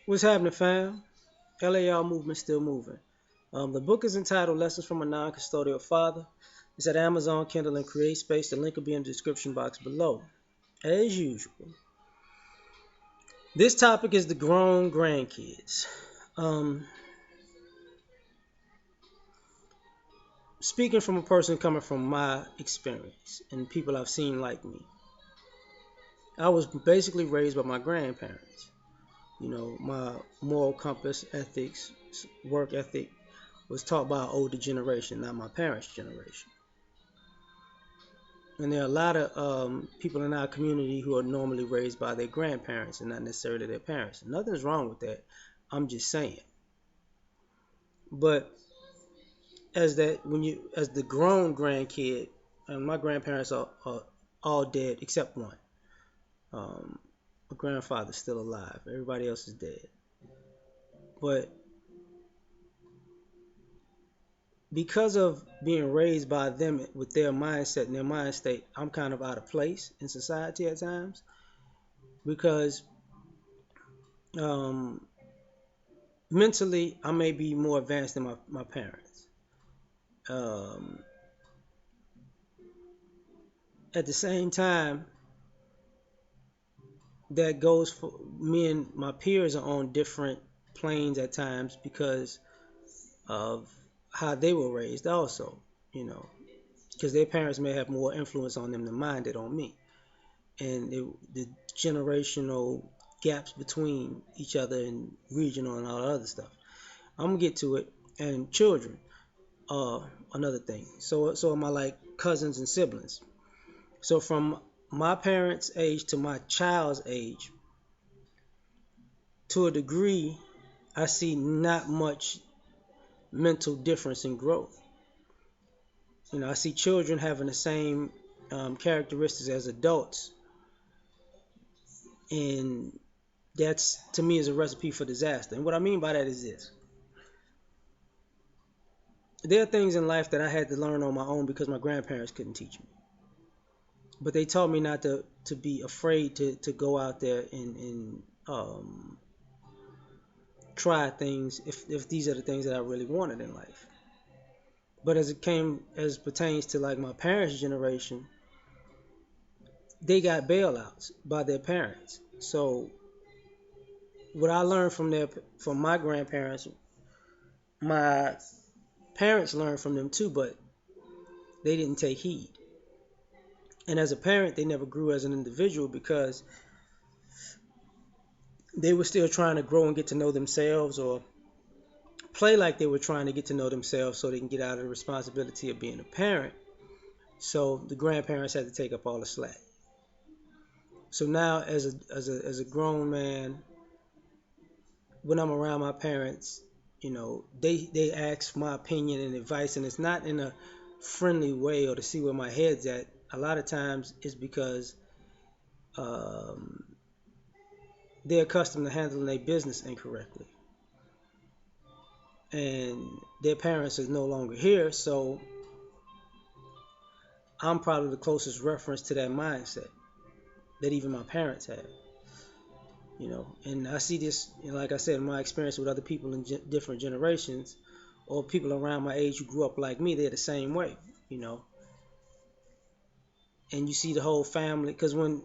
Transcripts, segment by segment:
What's happening, fam? L.A.R. movement still moving. The book is entitled Lessons from a Non-Custodial Father. It's at Amazon, Kindle, and Create Space. The link will be in the description box below. As usual, this topic is the grown grandkids. Um, Speaking from a person coming from my experience and people I've seen like me, I was basically raised by my grandparents. My moral compass, ethics, work ethic was taught by an older generation, not my parents' generation. And there are a lot of people in our community who are normally raised by their grandparents and not necessarily their parents. Nothing's wrong with that. I'm just saying. But as the grown grandkid, and my grandparents are all dead except one. My grandfather's still alive. Everybody else is dead. But because of being raised by them with their mindset and their mind state, I'm kind of out of place in society at times because um, mentally I may be more advanced than my parents. Um, at the same time, that goes for me and my peers are on different planes at times because of how they were raised also, you know, because their parents may have more influence on them than mine did on me. And the generational gaps between each other and regional and all the other stuff. I'm gonna get to it. And children, another thing. So am I like cousins and siblings. So from my parents' age to my child's age, to a degree, I see not much mental difference in growth. I see children having the same characteristics as adults, and that's to me is a recipe for disaster. And what I mean by that is this: there are things in life that I had to learn on my own because my grandparents couldn't teach me. But they taught me not to be afraid to go out there and try things if these are the things that I really wanted in life. But as pertains to like my parents' generation, they got bailouts by their parents. So what I learned from my grandparents, my parents learned from them too, but they didn't take heed. And as a parent, they never grew as an individual because they were still trying to grow and get to know themselves or play like they were trying to get to know themselves so they can get out of the responsibility of being a parent. So the grandparents had to take up all the slack. So now as a grown man, when I'm around my parents, they ask my opinion and advice, and it's not in a friendly way or to see where my head's at. A lot of times it's because um, they're accustomed to handling their business incorrectly, and their parents is no longer here, so I'm probably the closest reference to that mindset that even my parents had. And I see this, like I said, in my experience with other people in different generations or people around my age who grew up like me, they're the same way, you know. And you see the whole family, because when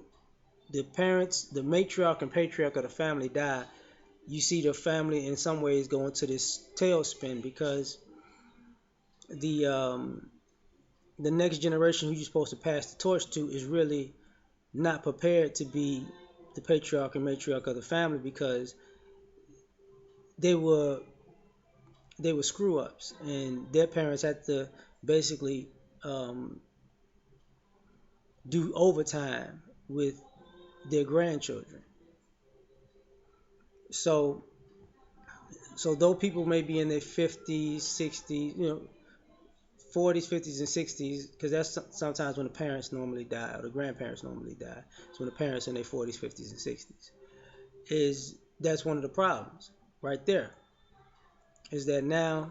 the parents, the matriarch and patriarch of the family die, you see the family in some ways go into this tailspin because the um, the next generation who you're supposed to pass the torch to is really not prepared to be the patriarch and matriarch of the family because they were they were screw ups and their parents had to basically um, do overtime with their grandchildren. So though people may be in their 50s, 60s, 40s, 50s, and 60s, because that's sometimes when the parents normally die or the grandparents normally die. So when the parents in their 40s, 50s, and 60s, is that's one of the problems right there. Is that now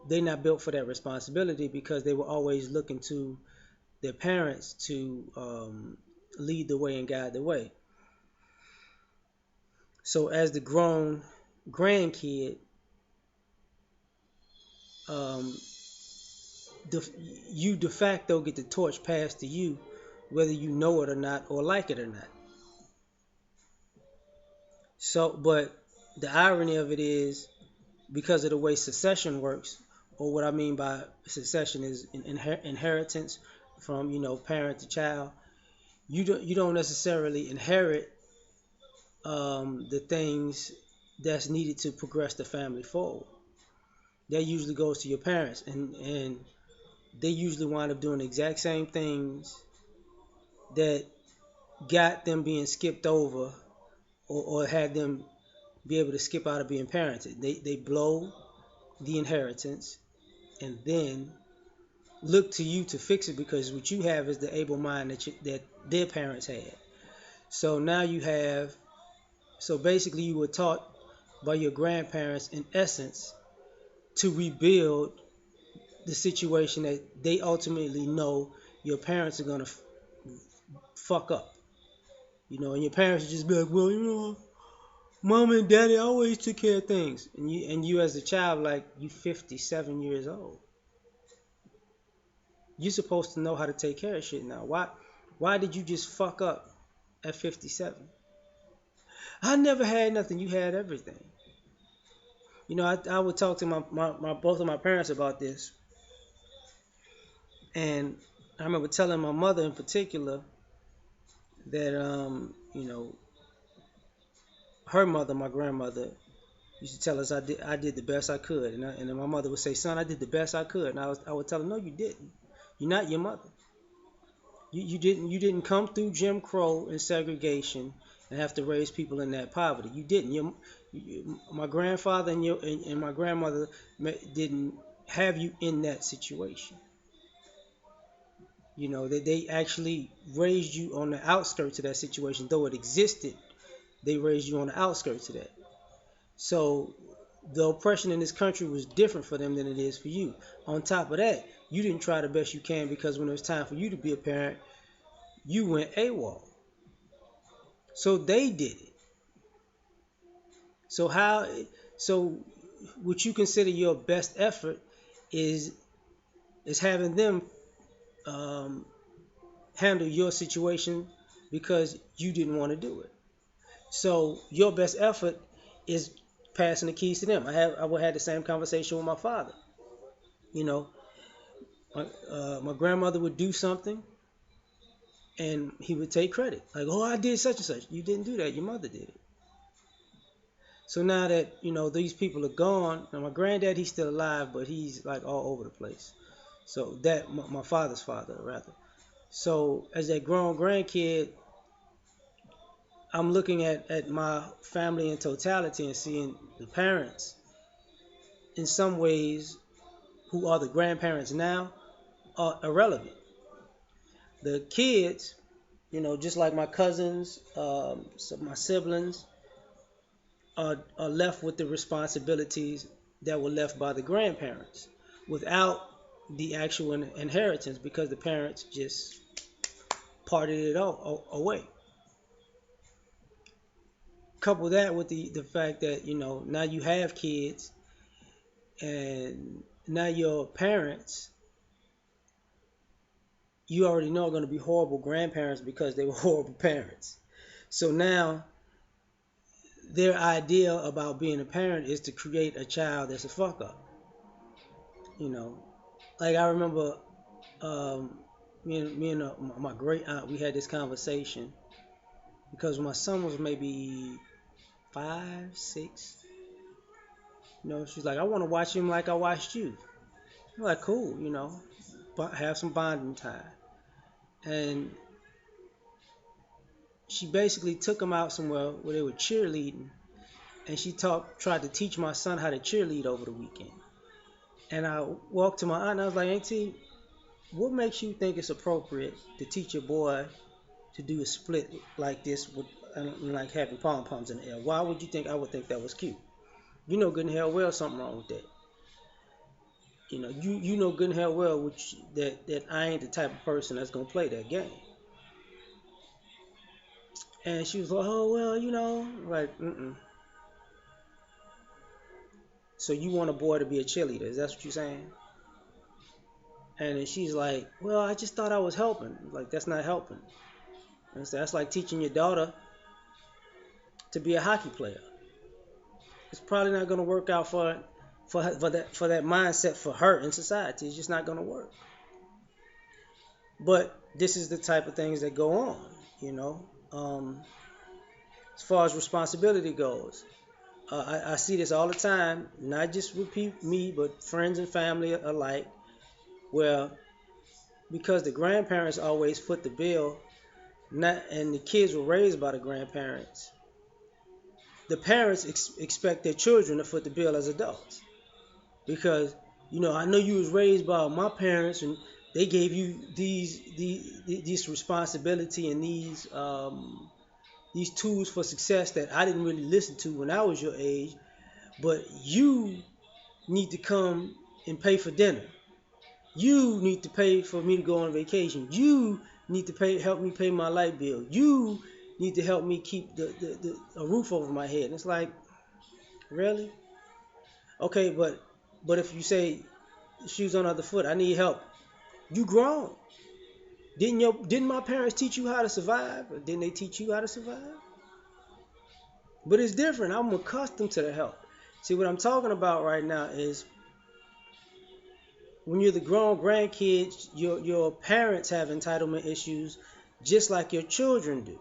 they're not built for that responsibility because they were always looking to their parents to lead the way and guide the way. So as the grown grandkid, um, de- you de facto get the torch passed to you, whether you know it or not, or like it or not. So, but the irony of it is, because of the way succession works, or what I mean by succession is inheritance from parent to child. You don't necessarily inherit the things that's needed to progress the family forward. That usually goes to your parents, and they usually wind up doing the exact same things that got them being skipped over, or had them be able to skip out of being parented. They blow the inheritance and then look to you to fix it, because what you have is the able mind that their parents had. So now you have, so basically you were taught by your grandparents in essence to rebuild the situation that they ultimately know your parents are going to fuck up. And your parents would just be like, well, mom and daddy always took care of things. And you as a child, like, you 57 years old. You're supposed to know how to take care of shit now. Why did you just fuck up at 57? I never had nothing. You had everything. I would talk to my both of my parents about this. And I remember telling my mother in particular that, her mother, my grandmother, used to tell us I did the best I could. And then my mother would say, son, I did the best I could. And I would tell her, no, you didn't. You're not your mother. You didn't come through Jim Crow and segregation and have to raise people in that poverty. You didn't. My grandfather and my grandmother didn't have you in that situation. They actually raised you on the outskirts of that situation, though it existed. They raised you on the outskirts of that. So the oppression in this country was different for them than it is for you. On top of that, you didn't try the best you can, because when it was time for you to be a parent, you went AWOL. So they did it. So how? So what you consider your best effort is having them um, handle your situation because you didn't want to do it. So your best effort is passing the keys to them. I would have the same conversation with my father. You know, my grandmother would do something, and he would take credit. Like, oh, I did such and such. You didn't do that. Your mother did it. So now that these people are gone, and my granddad, he's still alive, but he's like all over the place. So that my father's father rather. So as a grown grandkid, I'm looking at my family in totality and seeing the parents in some ways who are the grandparents now are irrelevant. The kids, just like my cousins, so my siblings, are left with the responsibilities that were left by the grandparents without the actual inheritance, because the parents just parted it all away. Couple that with the fact that now you have kids, and now your parents, you already know, are going to be horrible grandparents because they were horrible parents. So now their idea about being a parent is to create a child that's a fuck up. You know, like I remember, me and my great aunt, we had this conversation because my son was maybe 5, 6. She's like, I want to watch him like I watched you. I'm like, cool, but have some bonding time. And she basically took him out somewhere where they were cheerleading, and she tried to teach my son how to cheerlead over the weekend. And I walked to my aunt and I was like, Auntie, what makes you think it's appropriate to teach your boy to do a split like this with like having pom poms in the air? Why would you think I would think that was cute? You know good and hell well something wrong with that. You know good and hell well that I ain't the type of person that's gonna play that game. And she was like, oh well, like, mm-mm. So you want a boy to be a cheerleader? Is that what you're saying? And then she's like, well, I just thought I was helping. Like, that's not helping. And so that's like teaching your daughter to be a hockey player. It's probably not going to work out for that mindset for her in society. It's just not going to work. But this is the type of things that go on, you know. As far as responsibility goes, I see this all the time, not just with me, but friends and family alike, where because the grandparents always foot the bill, not and the kids were raised by the grandparents, the parents expect their children to foot the bill as adults. Because I know you was raised by my parents, and they gave you these responsibility and these tools for success that I didn't really listen to when I was your age. But you need to come and pay for dinner. You need to pay for me to go on vacation. You need to help me pay my light bill. You need to help me keep a roof over my head. And it's like, really? Okay, but if you say shoes on the other foot, I need help. You grown. Didn't my parents teach you how to survive? Or didn't they teach you how to survive? But it's different. I'm accustomed to the help. See, what I'm talking about right now is when you're the grown grandkids, your parents have entitlement issues just like your children do.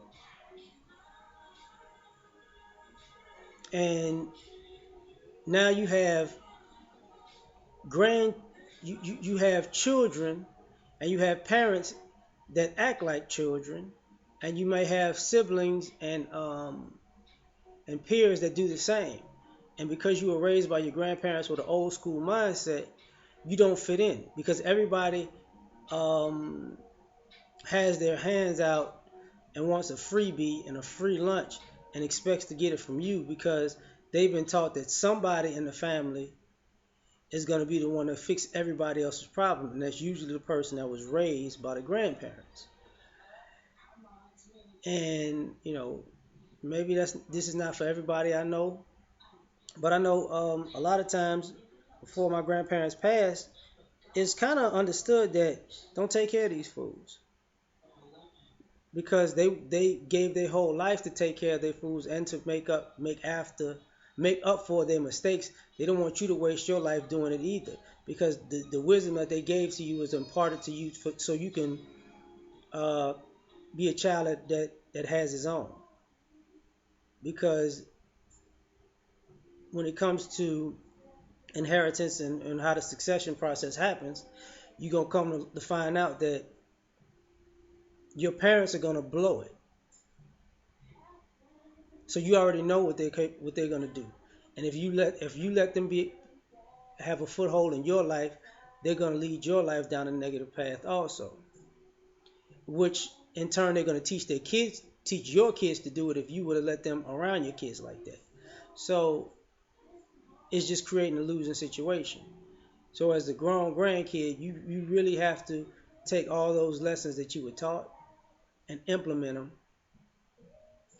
And now you have grand you have children, and you have parents that act like children, and you may have siblings and peers that do the same. And because you were raised by your grandparents with an old school mindset, you don't fit in because everybody um, has their hands out and wants a freebie and a free lunch and expects to get it from you because they've been taught that somebody in the family is going to be the one to fix everybody else's problem, and that's usually the person that was raised by the grandparents. And maybe this is not for everybody, I know, but I know a lot of times before my grandparents passed, it's kind of understood that don't take care of these fools because they gave their whole life to take care of their fools and to make up for their mistakes. They don't want you to waste your life doing it either because the wisdom that they gave to you is imparted to you so you can uh, be a child that has his own. Because when it comes to inheritance and how the succession process happens, you're going to come to find out that your parents are going to blow it. So you already know what they're going to do. And if you let them have a foothold in your life, they're going to lead your life down a negative path also. Which in turn they're going to teach your kids to do it if you would have let them around your kids like that. So it's just creating a losing situation. So as a grown grandkid, you really have to take all those lessons that you were taught and implement them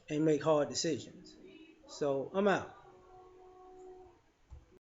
and make hard decisions. So I'm out.